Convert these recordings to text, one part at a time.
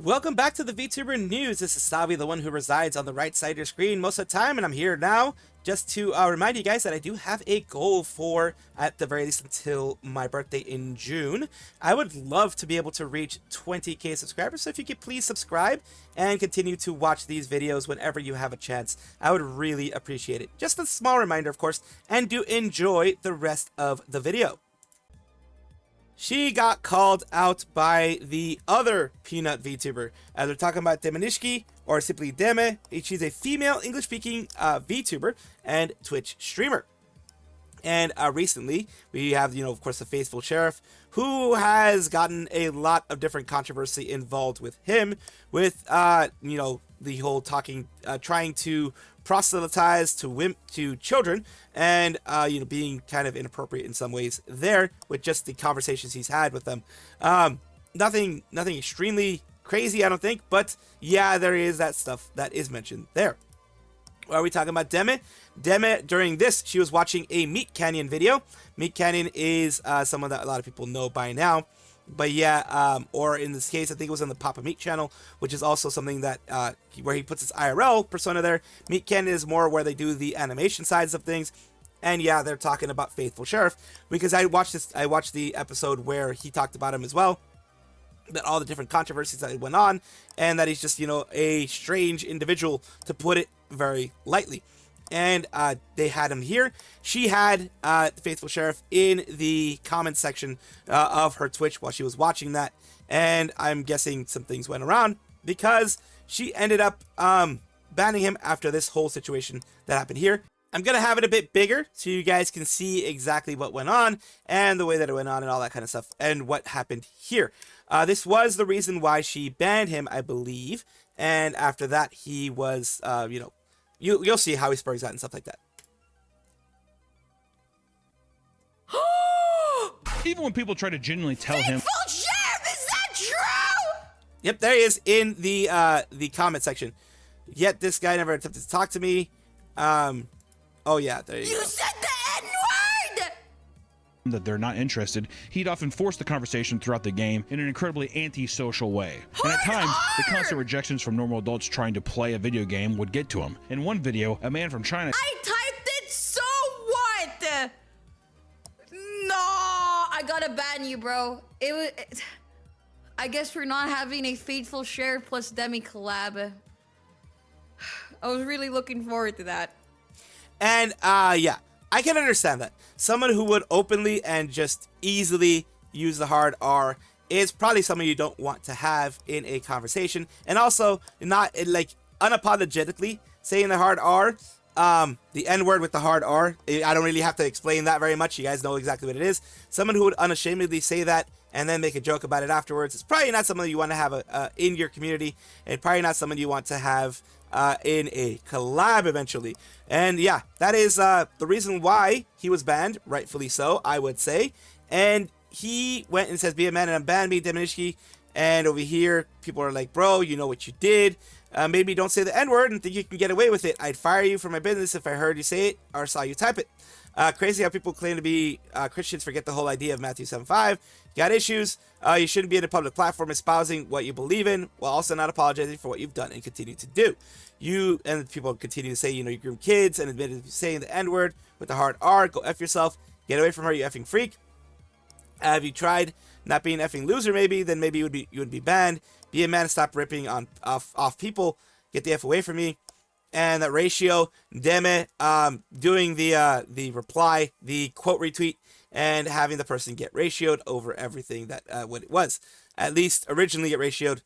Welcome back to the VTuber News. This is Salvi, the one who resides on the right side of your screen most of the time, and I'm here now just to remind you guys that I do have a goal for, at the very least, until my birthday in June. I would love to be able to reach 20k subscribers, so if you could please subscribe and continue to watch these videos whenever you have a chance, I would really appreciate it. Just a small reminder, of course, and do enjoy the rest of the video. She got called out by the other peanut VTuber. They're talking about Demenishki, or simply Deme. She's a female English-speaking VTuber and Twitch streamer. And recently, we have, of course, the faithful sheriff, who has gotten a lot of different controversy involved with him, with, the whole trying to proselytize to children, and being kind of inappropriate in some ways there with just the conversations he's had with them. Nothing extremely crazy, I don't think, but yeah, there is that stuff that is mentioned there. Are we talking about Deme? Deme, during this, she was watching a Meat Canyon video. Meat Canyon is someone that a lot of people know by now. But yeah, or in this case, I think it was on the Papa Meat channel, which is also something that where he puts his IRL persona there. Meat Canyon is more where they do the animation sides of things. And yeah, they're talking about Faithful Sheriff, because I watched the episode where he talked about him as well, that all the different controversies that went on, and that he's just, a strange individual, to put it very lightly. And they had him here. She had the Faithful Sheriff in the comments section of her Twitch while she was watching that. And I'm guessing some things went around, because she ended up banning him after this whole situation that happened here. I'm going to have it a bit bigger so you guys can see exactly what went on and the way that it went on and all that kind of stuff and what happened here. This was the reason why she banned him, I believe. And after that, he was, You'll see how he spurs out and stuff like that. Even when people try to genuinely tell him, Faithful Sheriff, is that true? Yep, there he is in the comment section. Yet this guy never attempted to talk to me. Oh yeah, there you go. You said the N-word! that they're not interested, he'd often force the conversation throughout the game in an incredibly antisocial way. And at times, the constant rejections from normal adults trying to play a video game would get to him. In one video, a man from China— I typed it, so what? No, I gotta ban you, bro. I guess we're not having a Faithful Sheriff plus Deme collab. I was really looking forward to that. And yeah, I can understand that. Someone who would openly and just easily use the hard R is probably someone you don't want to have in a conversation. And also, not like unapologetically saying the hard R, the N-word with the hard R. I don't really have to explain that very much. You guys know exactly what it is. Someone who would unashamedly say that and then make a joke about it afterwards is probably not someone you want to have in your community, and probably not someone you want to have in a collab eventually. And yeah, that is the reason why he was banned, rightfully so, I would say. And he went and says, "Be a man and unban me, Demenishki." And over here, people are like, "Bro, you know what you did. Maybe don't say the N-word and think you can get away with it. I'd fire you from my business if I heard you say it or saw you type it." Crazy how people claim to be Christians forget the whole idea of Matthew 7:5. You got issues. You shouldn't be in a public platform espousing what you believe in while also not apologizing for what you've done and continue to do. You and people continue to say, you groom kids and admit to saying the N-word with the hard R. Go F yourself. Get away from her, you effing freak. Have you tried not being an effing loser maybe? Then maybe you would be banned. Be a man and stop ripping off people. Get the F away from me. And that ratio, Deme doing the reply, the quote retweet, and having the person get ratioed over everything that what it was. At least originally get ratioed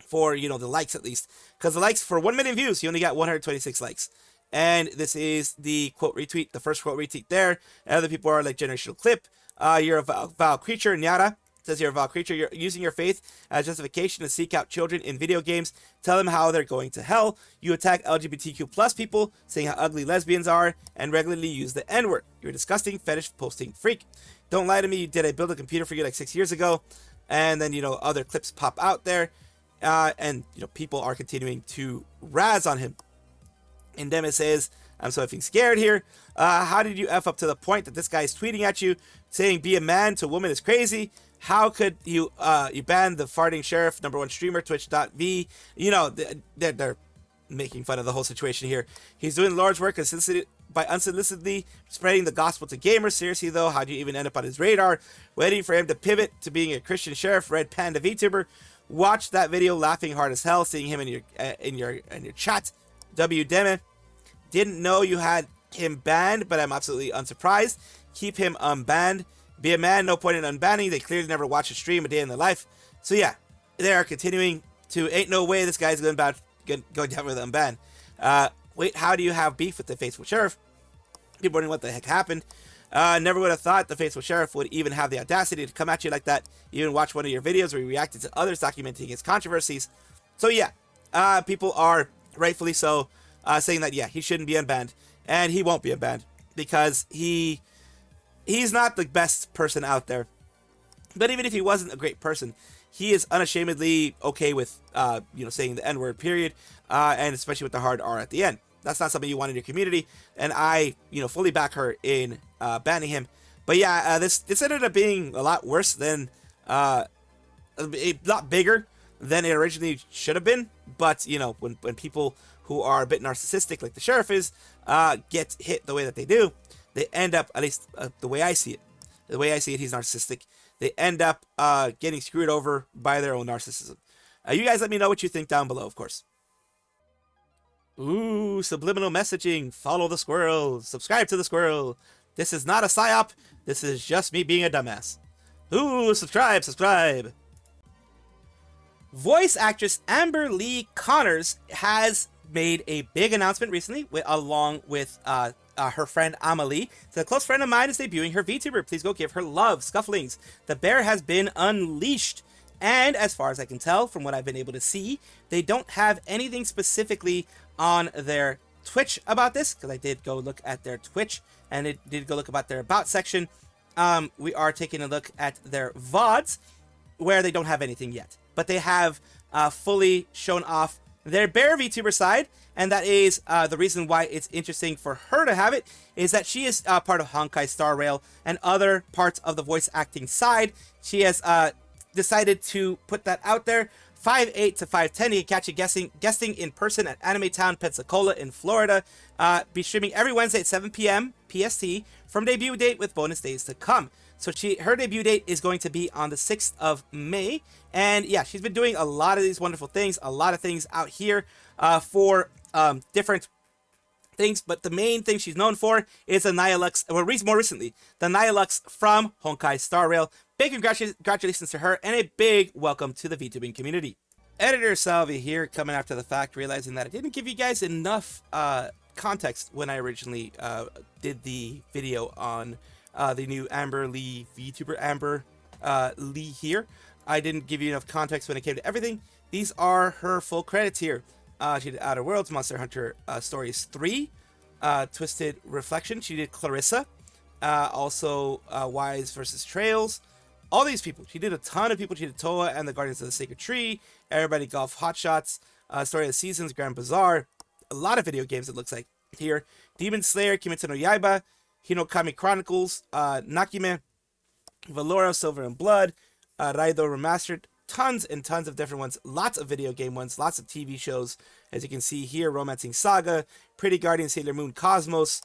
for the likes, at least, because the likes, for 1 million views, he only got 126 likes. And this is the quote retweet, the first quote retweet there. And other people are like, generational clip. You're a vile creature, Nyara. Says you're a vile creature. You're using your faith as justification to seek out children in video games. Tell them how they're going to hell. You attack LGBTQ plus people, saying how ugly lesbians are, and regularly use the N-word. You're a disgusting fetish posting freak. Don't lie to me. Did I build a computer for you like 6 years ago? And then other clips pop out there, and people are continuing to razz on him. And Deme says, "I'm so effing scared here. How did you F up to the point that this guy is tweeting at you saying be a man to a woman is crazy? How could you ban the farting sheriff, #1 streamer, twitch.v? You know, they're making fun of the whole situation here. He's doing large work by unsolicitedly spreading the gospel to gamers. Seriously though, how do you even end up on his radar? Waiting for him to pivot to being a Christian sheriff, Red Panda VTuber. Watch that video, laughing hard as hell, seeing him in your chat. Deme. Didn't know you had him banned, but I'm absolutely unsurprised. Keep him unbanned. Be a man, no point in unbanning. They clearly never watched a stream a day in their life. So yeah, they are continuing to, ain't no way this guy's going down with unban. Wait, how do you have beef with the faithful sheriff? People wondering what the heck happened. Never would have thought the faithful sheriff would even have the audacity to come at you like that. Even watch one of your videos where he reacted to others documenting his controversies. So yeah, people are rightfully so saying that yeah, he shouldn't be unbanned, and he won't be unbanned because he's not the best person out there. But even if he wasn't a great person, he is unashamedly okay with saying the N-word, period, and especially with the hard R at the end. That's not something you want in your community, and I fully back her in banning him. But yeah, this ended up being a lot worse than a lot bigger than it originally should have been. But when people who are a bit narcissistic, like the sheriff is, get hit the way that they do, they end up, at least the way I see it, he's narcissistic. They end up getting screwed over by their own narcissism. You guys let me know what you think down below, of course. Ooh, subliminal messaging. Follow the squirrel. Subscribe to the squirrel. This is not a psyop. This is just me being a dumbass. Ooh, subscribe. Voice actress Amber Lee Connors has made a big announcement recently, along with her friend Amelie. So a close friend of mine is debuting her VTuber. Please go give her love. Scufflings. The bear has been unleashed. And as far as I can tell, from what I've been able to see, they don't have anything specifically on their Twitch about this, because I did go look at their Twitch, and it did go look about their About section. We are taking a look at their VODs, where they don't have anything yet. But they have fully shown off their bear VTuber side, and that is the reason why it's interesting for her to have it, is that she is part of Honkai Star Rail and other parts of the voice acting side. She has decided to put that out there. 5'8" to 5'10", you can catch it guesting in person at Anime Town, Pensacola in Florida. Be streaming every Wednesday at 7 p.m. PST from debut date with bonus days to come. So her debut date is going to be on the 6th of May. And yeah, she's been doing a lot of these wonderful things, a lot of things out here for different things. But the main thing she's known for is the Nihilux, or more recently, the Nihilux from Honkai Star Rail. Big congratulations to her, and a big welcome to the VTubing community. Editor Salvi here, coming after the fact, realizing that I didn't give you guys enough context when I originally did the video on the new Amber Lee VTuber Amber Lee here. I didn't give you enough context when it came to everything. These are her full credits here. She did Outer Worlds, Monster Hunter Stories 3, Twisted Reflection. She did Clarissa, also Wise versus Trails. All these people. She did a ton of people. She did Toa and the Guardians of the Sacred Tree, Everybody Golf Hotshots, Story of the Seasons, Grand Bazaar. A lot of video games, it looks like here. Demon Slayer, Kimetsu no Yaiba, Hinokami Chronicles, Nakime, Valora, Silver and Blood, Raido Remastered. Tons and tons of different ones. Lots of video game ones. Lots of TV shows. As you can see here, Romancing Saga, Pretty Guardian, Sailor Moon Cosmos,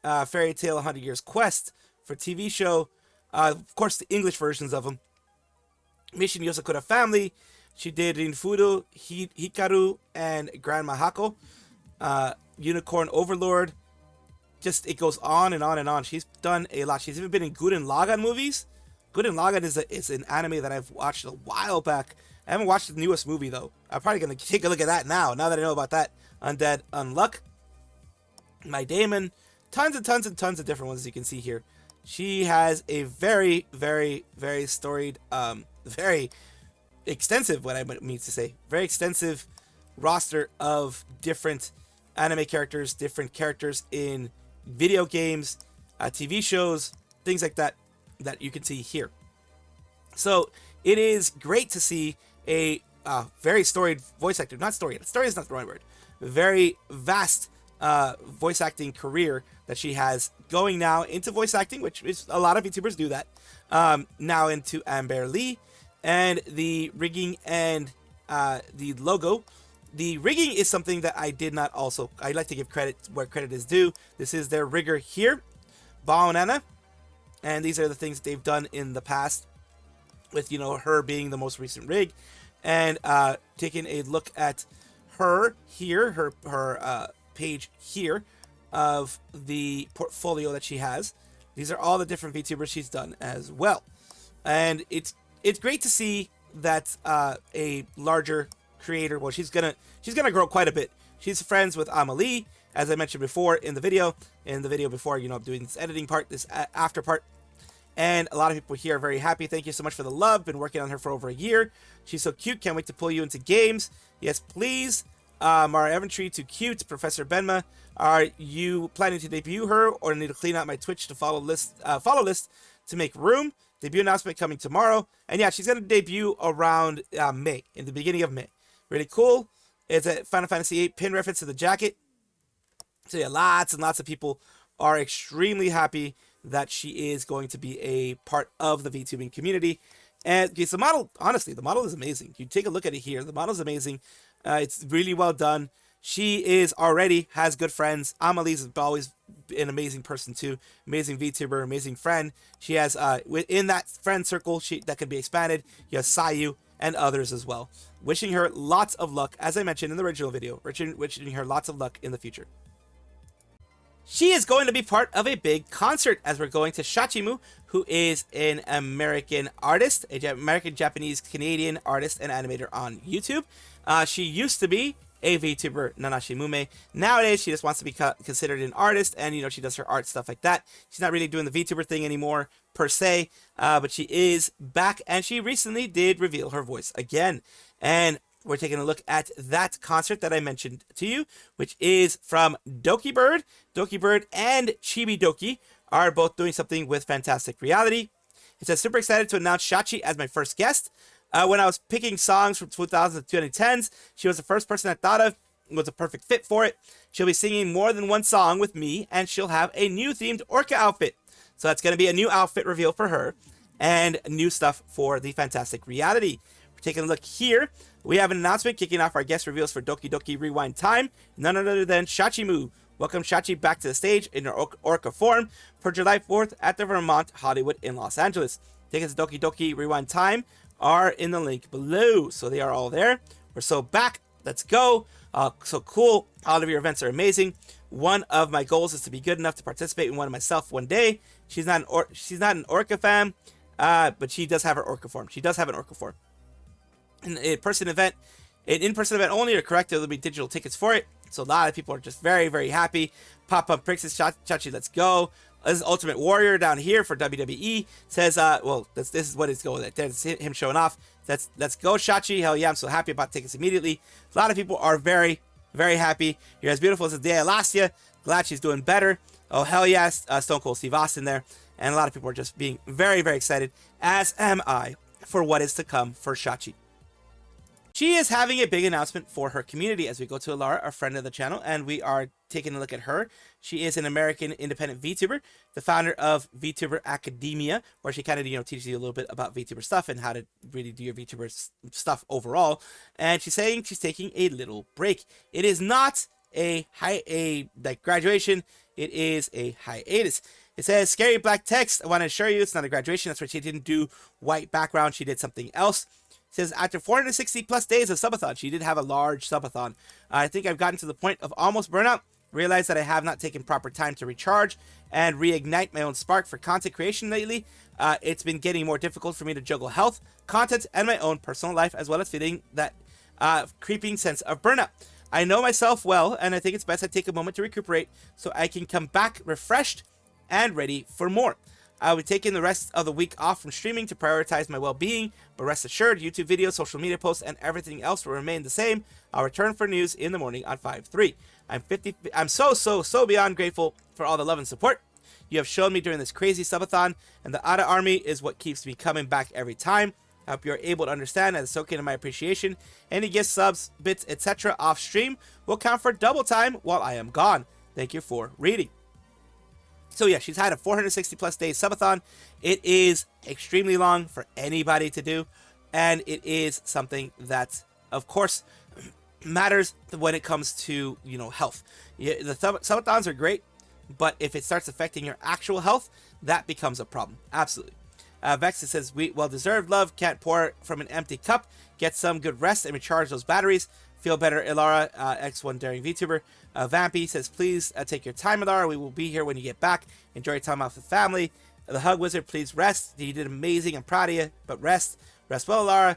Fairy Tail 100 Years Quest for TV show. Of course, the English versions of them. Mission Yosakura Family. She did Rinfudo, Hikaru, and Grandma Hako. Unicorn Overlord. Just, it goes on and on and on. She's done a lot. She's even been in Gurren Lagann movies. Gurren Lagann is an anime that I've watched a while back. I haven't watched the newest movie, though. I'm probably going to take a look at that now that I know about that. Undead Unluck. My Damon. Tons and tons and tons of different ones, as you can see here. She has a very, very, very storied, very extensive, what I mean to say, very extensive roster of different anime characters, different characters in video games, TV shows, things like that, that you can see here. So it is great to see a very storied voice actor, not storied, story is not the right word, very vast voice acting career that she has going now into voice acting, which is a lot of YouTubers do that. now into Amber Lee. And the rigging and the logo. The rigging is something that I did not also. I like to give credit where credit is due. This is their rigger here, Baonana. And these are the things that they've done in the past with, you know, her being the most recent rig. And taking a look at her here, her page here of the portfolio that she has. These are all the different VTubers she's done as well. And it's great to see that a larger creator, well, she's gonna grow quite a bit. She's friends with Amalie, as I mentioned before in the video before, you know, I'm doing this editing part, this after part. And a lot of people here are very happy. Thank you so much for the love. Been working on her for over a year. She's so cute. Can't wait to pull you into games. Yes, please. Mara Eventry to cute. Professor Benma, are you planning to debut her or need to clean out my Twitch to follow list to make room? Debut announcement coming tomorrow. And yeah, she's going to debut around May, in the beginning of May. Really cool. It's a Final Fantasy VIII pin reference to the jacket. So yeah, lots and lots of people are extremely happy that she is going to be a part of the VTubing community. And okay, so the model, honestly, the model is amazing. You take a look at it here. The model is amazing. It's really well done. She has good friends. Amalie's always an amazing person too. Amazing VTuber, amazing friend. She has, within that friend circle, that could be expanded. You have Sayu and others as well. Wishing her lots of luck, as I mentioned in the original video. Wishing her lots of luck in the future. She is going to be part of a big concert as we're going to Shachimu, who is an American artist, American, Japanese, Canadian artist and animator on YouTube. She used to be a VTuber, Nanashi Mume. Nowadays, she just wants to be considered an artist, and, you know, she does her art stuff like that. She's not really doing the VTuber thing anymore, per se, but she is back, and she recently did reveal her voice again. And we're taking a look at that concert that I mentioned to you, which is from Dokibird. Dokibird and Chibi Doki are both doing something with Fantastic Reality. It says, super excited to announce Shachi as my first guest. When I was picking songs from 2000s to 2010s, she was the first person I thought of. It was a perfect fit for it. She'll be singing more than one song with me, and she'll have a new themed orca outfit. So that's going to be a new outfit reveal for her, and new stuff for the Fantastic Reality. We're taking a look here. We have an announcement kicking off our guest reveals for Doki Doki Rewind Time. None other than Shachimu. Welcome Shachi back to the stage in her orca form for July 4th at the Vermont Hollywood in Los Angeles. Tickets to Doki Doki Rewind Time are in the link below. So they are all there. We're so back. Let's go. So cool. All of your events are amazing. One of my goals is to be good enough to participate in one myself one day. She's not an orca fan, but she does have her orca form. She does have an orca form. An in-person event only, or correct, there'll be digital tickets for it. So a lot of people are just very, very happy. Pop-Up Princess Chachi, let's go. This is Ultimate Warrior down here for WWE. Says, well, this is what it's going at. There's him showing off. Let's go, Shachi. Hell yeah, I'm so happy about tickets immediately. A lot of people are very, very happy. You're as beautiful as the day I lost you. Glad she's doing better. Oh, hell yes. Stone Cold Steve Austin there. And a lot of people are just being very, very excited, as am I, for what is to come for Shachi. She is having a big announcement for her community as we go to Elara, a friend of the channel, and we are taking a look at her. She is an American independent VTuber, the founder of Vtuber Academia, where she kind of, teaches you a little bit about VTuber stuff and how to really do your VTuber stuff overall. And she's saying she's taking a little break. It is not a graduation. It is a hiatus. It says, scary black text. I want to assure you it's not a graduation. That's why she didn't do white background. She did something else. It says, after 460 plus days of subathon, she did have a large subathon. I think I've gotten to the point of almost burnout. Realized that I have not taken proper time to recharge and reignite my own spark for content creation lately. It's been getting more difficult for me to juggle health, content, and my own personal life, as well as feeling that creeping sense of burnout. I know myself well, and I think it's best I take a moment to recuperate so I can come back refreshed and ready for more. I will be taking the rest of the week off from streaming to prioritize my well-being, but rest assured, YouTube videos, social media posts, and everything else will remain the same. I'll return for news in the morning on 5/3. I'm so beyond grateful for all the love and support you have shown me during this crazy subathon, and the Ada Army is what keeps me coming back every time. I hope you're able to understand and soak in my appreciation. Any gifts, subs, bits, etc. off stream will count for double time while I am gone. Thank you for reading. So yeah, she's had a 460 plus days subathon. It is extremely long for anybody to do, and it is something that, of course, matters when it comes to, you know, health. Yeah, the subathons are great, but if it starts affecting your actual health, that becomes a problem. Absolutely. Vex, it says, well deserved love, can't pour from an empty cup. Get some good rest and recharge those batteries. Feel better, Elara, X1 Daring VTuber. Vampy says, please take your time, Elara. We will be here when you get back. Enjoy your time off with family. The Hug Wizard, please rest. You did amazing. I'm proud of you, but rest. Rest well, Elara.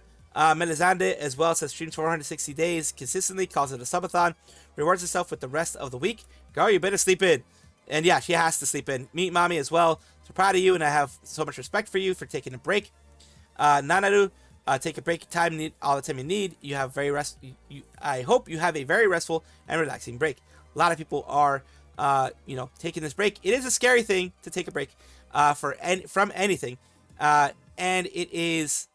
Melisande as well says, streams 460 days consistently, calls it a subathon. Rewards herself with the rest of the week. Girl, you better sleep in. And yeah, she has to sleep in. Meet Mommy as well. So proud of you, and I have so much respect for you for taking a break. Nanaru, take a break time, need all the time you need. You have very I hope you have a very restful and relaxing break. A lot of people are, you know, taking this break. It is a scary thing to take a break from anything, and it is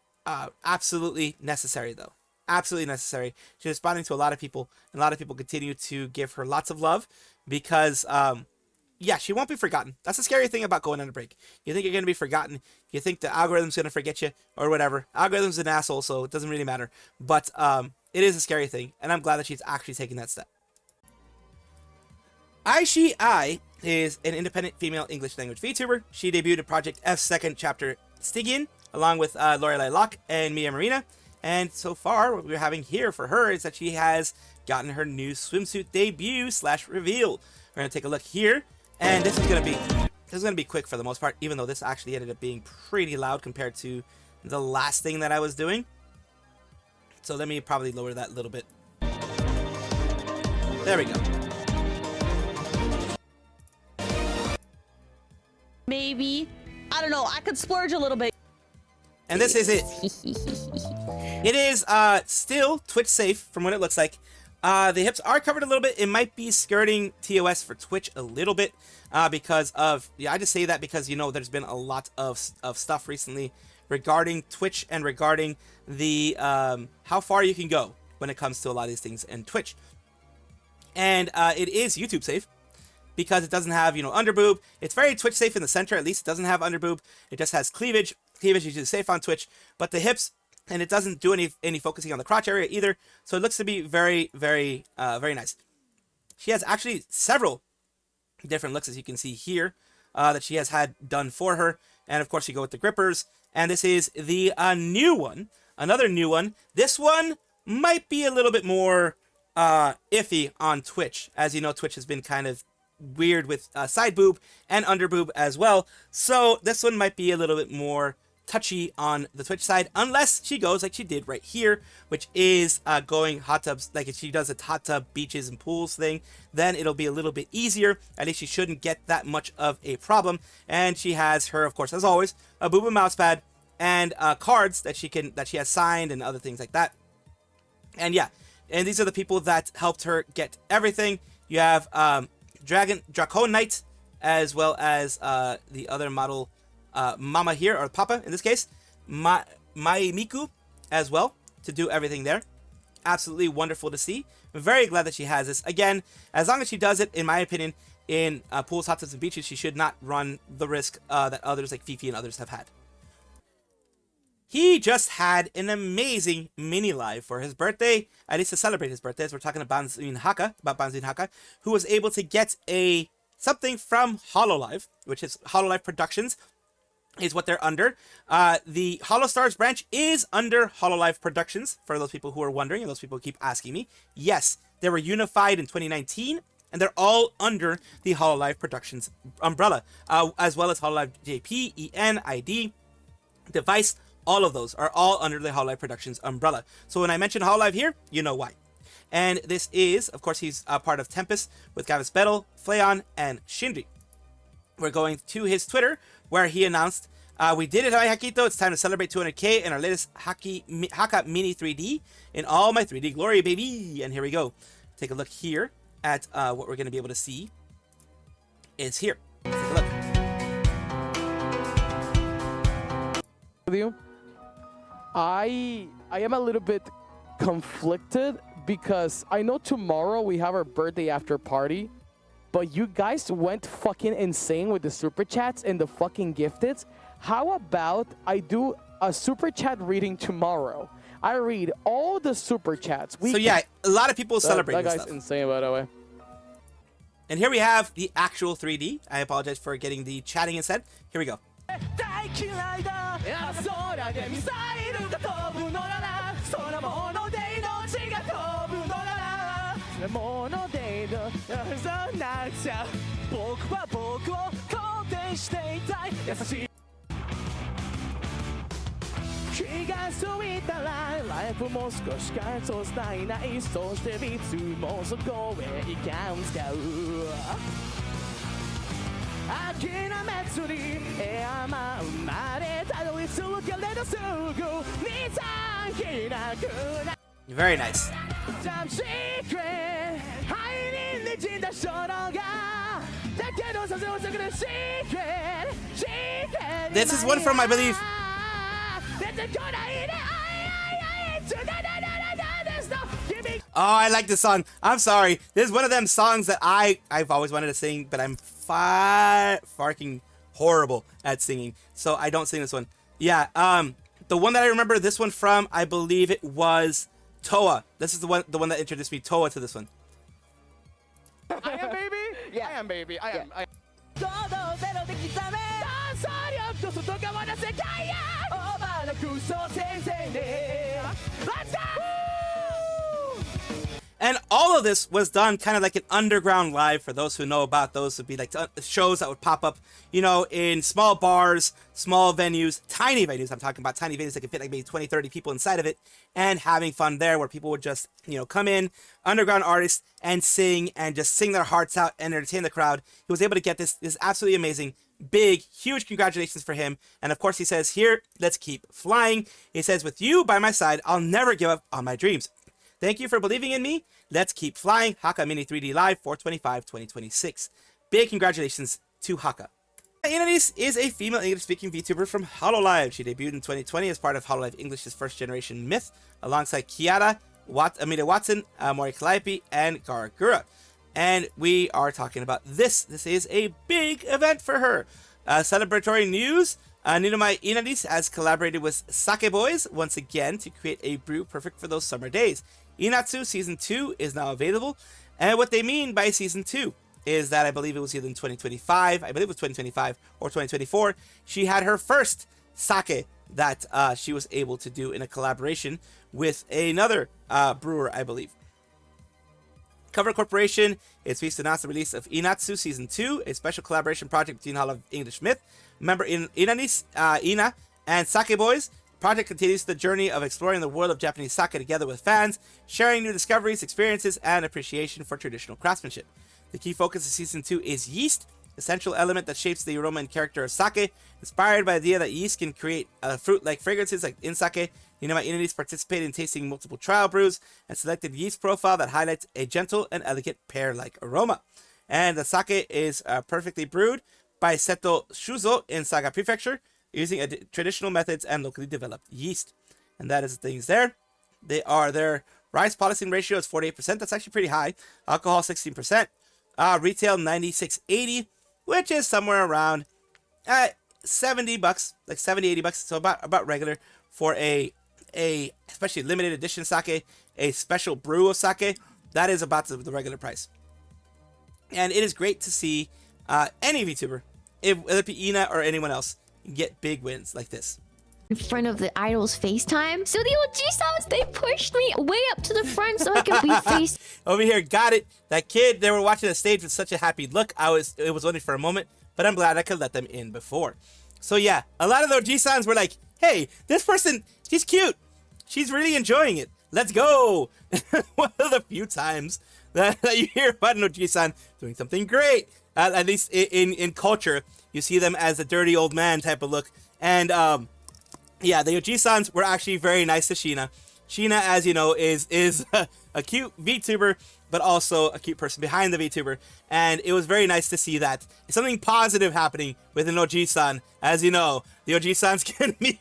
absolutely necessary, though. Absolutely necessary. She's responding to a lot of people, and a lot of people continue to give her lots of love because, yeah, she won't be forgotten. That's the scary thing about going on a break. You think you're going to be forgotten. You think the algorithm's going to forget you or whatever. Algorithm's an asshole, so it doesn't really matter. But it is a scary thing, and I'm glad that she's actually taking that step. I is an independent female English language VTuber. She debuted in Project F's second chapter, Stygian, along with Lorelei Locke and Mia Marina. And so far, what we're having here for her is that she has gotten her new swimsuit debut / reveal. We're going to take a look here. And this is gonna be quick for the most part, even though this actually ended up being pretty loud compared to the last thing that I was doing. So let me probably lower that a little bit. There we go. Maybe. I don't know. I could splurge a little bit. And this is it. It is still Twitch safe from what it looks like. The hips are covered a little bit. It might be skirting TOS for Twitch a little bit because of, yeah, I just say that because, you know, there's been a lot of stuff recently regarding Twitch and regarding the how far you can go when it comes to a lot of these things in Twitch. And it is YouTube safe because it doesn't have, you know, underboob. It's very Twitch safe in the center. At least it doesn't have underboob. It just has cleavage. Cleavage is safe on Twitch, but the hips, and it doesn't do any focusing on the crotch area either. So it looks to be very, very, very nice. She has actually several different looks, as you can see here, that she has had done for her. And of course, you go with the grippers. And this is the new one, another new one. This one might be a little bit more iffy on Twitch. As you know, Twitch has been kind of weird with side boob and under boob as well. So this one might be a little bit more touchy on the Twitch side, unless she goes like she did right here, which is going hot tubs, like if she does a hot tub, beaches, and pools thing, then it'll be a little bit easier. At least she shouldn't get that much of a problem. And she has her, of course, as always, a boob and mouse pad and cards that she has signed and other things like that. And yeah, and these are the people that helped her get everything. You have Dracon Knight, as well as the other model, Mama here, or Papa in this case, Mai Miku as well, to do everything there. Absolutely wonderful to see. I'm very glad that she has this. Again, as long as she does it, in my opinion, in pools, hot tubs, and beaches, she should not run the risk that others like Fifi and others have had. He just had an amazing mini live for his birthday, at least to celebrate his birthday, as we're talking about Banzin Hakka, who was able to get something from Hololive, which is Hololive Productions, is what they're under. The Holostars branch is under Hololive Productions, for those people who are wondering, and those people who keep asking me. Yes, they were unified in 2019, and they're all under the Hololive Productions umbrella, as well as Hololive JP, EN, ID, Device. All of those are all under the Hololive Productions umbrella. So when I mention Hololive here, you know why. And this is, of course, he's a part of Tempest with Gavis Bettel, Flayon, and Shinji. We're going to his Twitter, where he announced, we did it, Hakito. It's time to celebrate 200K in our latest Hakka Mini 3D in all my 3D glory, baby. And here we go. Take a look here at what we're going to be able to see is here. Let's take a look. With you, I am a little bit conflicted because I know tomorrow we have our birthday after party, but you guys went fucking insane with the super chats and the fucking gifteds. How about I do a super chat reading tomorrow? I read all the super chats. So yeah, a lot of people celebrate that this guy's stuff. insane, by the way. And here we have the actual 3D. I apologize for getting the chatting instead. Here we go. Very nice. This is one from, I believe. Oh, I like this song. I'm sorry. This is one of them songs that I've always wanted to sing, but I'm fucking horrible at singing, so I don't sing this one. Yeah, the one that I remember this one from, I believe it was Toa. This is the one that introduced me, Toa, to this one. I am baby. Yeah. I am baby. I am. I am. And all of this was done kind of like an underground live. For those who know about those, would be like shows that would pop up, you know, in small bars, small venues, tiny venues. I'm talking about tiny venues that could fit like maybe 20, 30 people inside of it, and having fun there, where people would just, you know, come in, underground artists, and sing their hearts out and entertain the crowd. He was able to get this. This is absolutely amazing. Big, huge congratulations for him. And of course, he says here, let's keep flying. He says, with you by my side, I'll never give up on my dreams. Thank you for believing in me. Let's keep flying. Hakka Mini 3D Live 4/25/2026. Big congratulations to Hakka. Inanis is a female English-speaking VTuber from Hololive. She debuted in 2020 as part of Hololive English's first-generation myth, alongside Kiara, Amita Watson, Mori Calliope, and Gargura. And we are talking about this. This is a big event for her. Celebratory news. Ninomai Inanis has collaborated with Sake Boys once again to create a brew perfect for those summer days. Inatsu Season 2 is now available. And what they mean by Season 2 is that I believe it was either in 2025, I believe it was 2025 or 2024, she had her first sake that she was able to do in a collaboration with another brewer, I believe. Cover Corporation is pleased to announce the release of Inatsu Season 2, a special collaboration project between Hololive English Myth, member Inanis, Ina, and Sake Boys. The project continues the journey of exploring the world of Japanese sake together with fans, sharing new discoveries, experiences, and appreciation for traditional craftsmanship. The key focus of Season 2 is yeast, a central element that shapes the aroma and character of sake. Inspired by the idea that yeast can create fruit-like fragrances like in sake, Ninoma Inanis participated in tasting multiple trial brews and selected yeast profile that highlights a gentle and elegant pear-like aroma. And the sake is perfectly brewed by Seto Shuzo in Saga Prefecture, using traditional methods and locally developed yeast. And that is the things there. Their rice polishing ratio is 48%. That's actually pretty high. Alcohol 16%. Retail 96.80, which is somewhere around $70, like $70-$80. So about regular for a especially limited edition sake, a special brew of sake. That is about the regular price. And it is great to see any VTuber, whether it be Ina or anyone else, get big wins like this. In front of the idol's FaceTime. So the OJISANs, they pushed me way up to the front so I could be face. Over here, got it. That kid, they were watching the stage with such a happy look. It was only for a moment, but I'm glad I could let them in before. So yeah, a lot of the OJISANs were like, hey, this person, she's cute. She's really enjoying it. Let's go. One of the few times that you hear about an OJISAN doing something great. At least in culture, you see them as a dirty old man type of look. And yeah, the OJISANs were actually very nice to Sheena. Sheena, as you know, is a cute VTuber, but also a cute person behind the VTuber. And it was very nice to see that. It's something positive happening with an OJISAN. As you know, the OJISANs can be,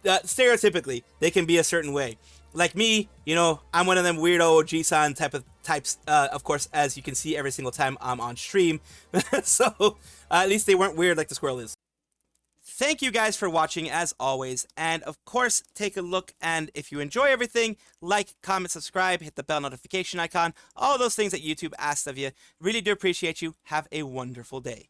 stereotypically, they can be a certain way. Like me, you know, I'm one of them weirdo OJISAN type of types, of course, as you can see every single time I'm on stream. So at least they weren't weird like the squirrel is. Thank you guys for watching as always, and of course take a look, and if you enjoy everything, like, comment, subscribe, hit the bell notification icon, all those things that YouTube asks of you. Really do appreciate you. Have a wonderful day.